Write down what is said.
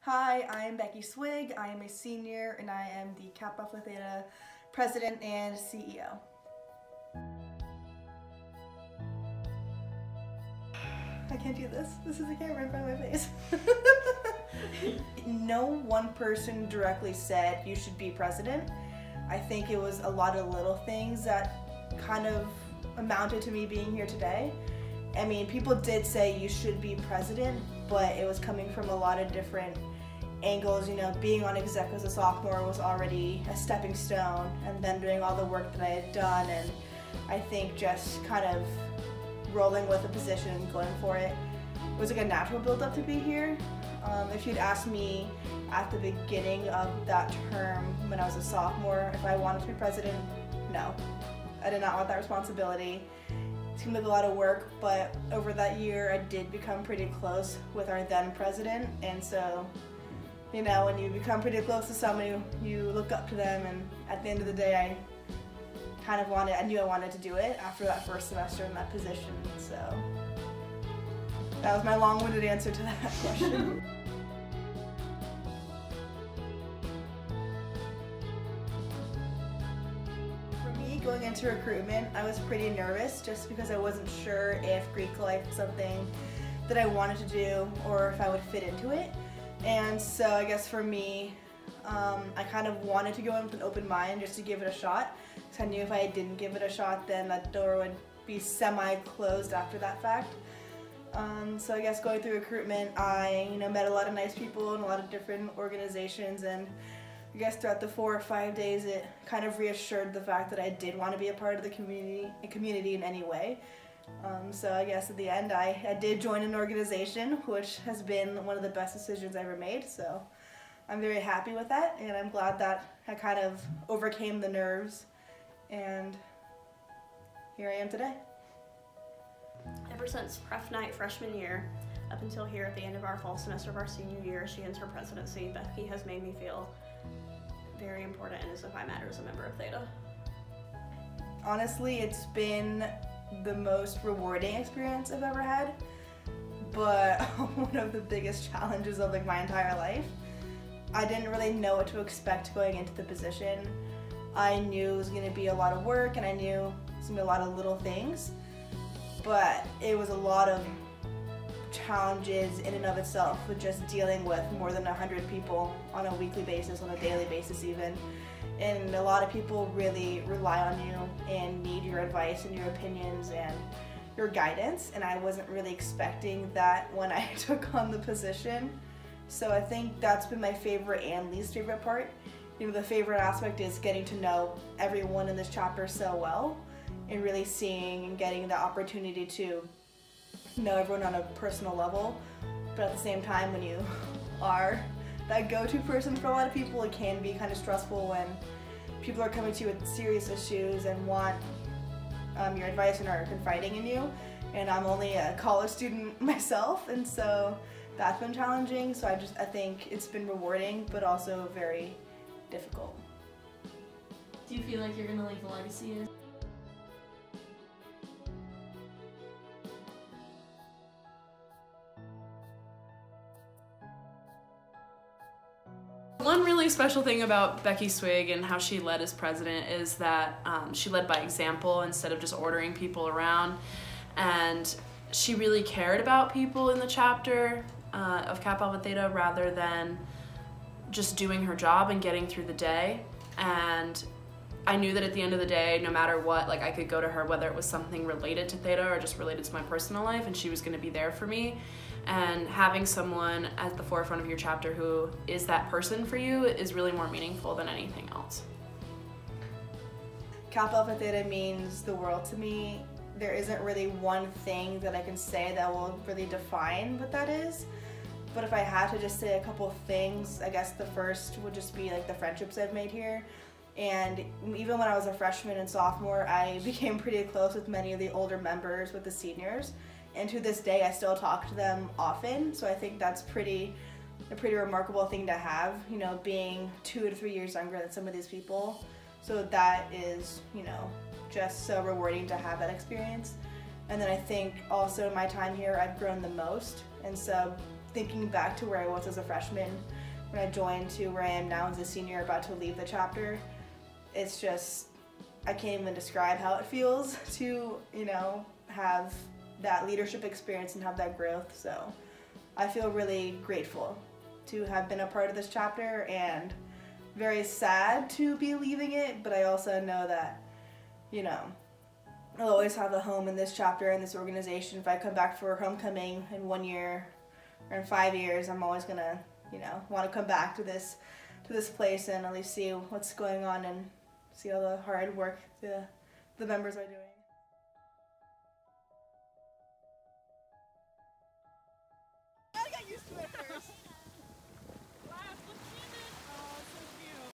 Hi, I'm Becky Swig. I am a senior and I am the Kappa Alpha Theta President and CEO. I can't do this. This is the camera in front of my face. No one person directly said you should be president. I think it was a lot of little things that kind of amounted to me being here today. I mean, people did say you should be president, but it was coming from a lot of different angles. You know, being on exec as a sophomore was already a stepping stone, and then doing all the work that I had done, and I think just kind of rolling with the position and going for it was like a natural build-up to be here. If you'd asked me at the beginning of that term when I was a sophomore if I wanted to be president, no. I did not want that responsibility. It seemed like a lot of work, but over that year I did become pretty close with our then president, and so, you know, when you become pretty close to somebody, you look up to them, and at the end of the day I knew I wanted to do it after that first semester in that position, so that was my long-winded answer to that question. For me, going into recruitment, I was pretty nervous just because I wasn't sure if Greek life was something that I wanted to do or if I would fit into it. And so I guess for me, I kind of wanted to go in with an open mind just to give it a shot, because I knew if I didn't give it a shot, then that door would be semi-closed after that fact. So I guess going through recruitment, I met a lot of nice people in a lot of different organizations, and I guess throughout the 4 or 5 days it kind of reassured the fact that I did want to be a part of the community in any way. So I guess at the end I did join an organization, which has been one of the best decisions I ever made, so I'm very happy with that, and I'm glad that I kind of overcame the nerves, and here I am today. Ever since pref night freshman year up until here at the end of our fall semester of our senior year, she ends her presidency, Becky has made me feel very important and as if I matter as a member of Theta. Honestly, it's been the most rewarding experience I've ever had, but one of the biggest challenges of my entire life. I didn't really know what to expect going into the position. I knew it was going to be a lot of work, and I knew it was going to be a lot of little things, but it was a lot of challenges in and of itself with just dealing with more than 100 people on a weekly basis, on a daily basis even. And a lot of people really rely on you and need your advice and your opinions and your guidance, and I wasn't really expecting that when I took on the position. So I think that's been my favorite and least favorite part. The favorite aspect is getting to know everyone in this chapter so well, and really seeing and getting the opportunity to know everyone on a personal level. But at the same time, when you are that go-to person for a lot of people, it can be kind of stressful when people are coming to you with serious issues and want your advice and are confiding in you. And I'm only a college student myself, and so that's been challenging. So I think it's been rewarding, but also very difficult. Do you feel like you're gonna leave a legacy? One really special thing about Becky Swig and how she led as president is that she led by example instead of just ordering people around, and she really cared about people in the chapter of Kappa Alpha Theta rather than just doing her job and getting through the day. And I knew that at the end of the day, no matter what, I could go to her, whether it was something related to Theta or just related to my personal life, and she was going to be there for me. And having someone at the forefront of your chapter who is that person for you is really more meaningful than anything else. Kappa Alpha Theta means the world to me. There isn't really one thing that I can say that will really define what that is. But if I had to just say a couple of things, I guess the first would just be the friendships I've made here. And even when I was a freshman and sophomore, I became pretty close with many of the older members, with the seniors. And to this day, I still talk to them often. So I think that's a pretty remarkable thing to have, being 2 to 3 years younger than some of these people. So that is, just so rewarding to have that experience. And then I think also in my time here, I've grown the most. And so thinking back to where I was as a freshman when I joined to where I am now as a senior about to leave the chapter, it's just, I can't even describe how it feels to, you know, have that leadership experience and have that growth. So I feel really grateful to have been a part of this chapter and very sad to be leaving it, but I also know that, you know, I'll always have a home in this chapter and this organization. If I come back for homecoming in 1 year or in 5 years, I'm always gonna, you know, want to come back to this place and at least see what's going on and see all the hard work the members are doing.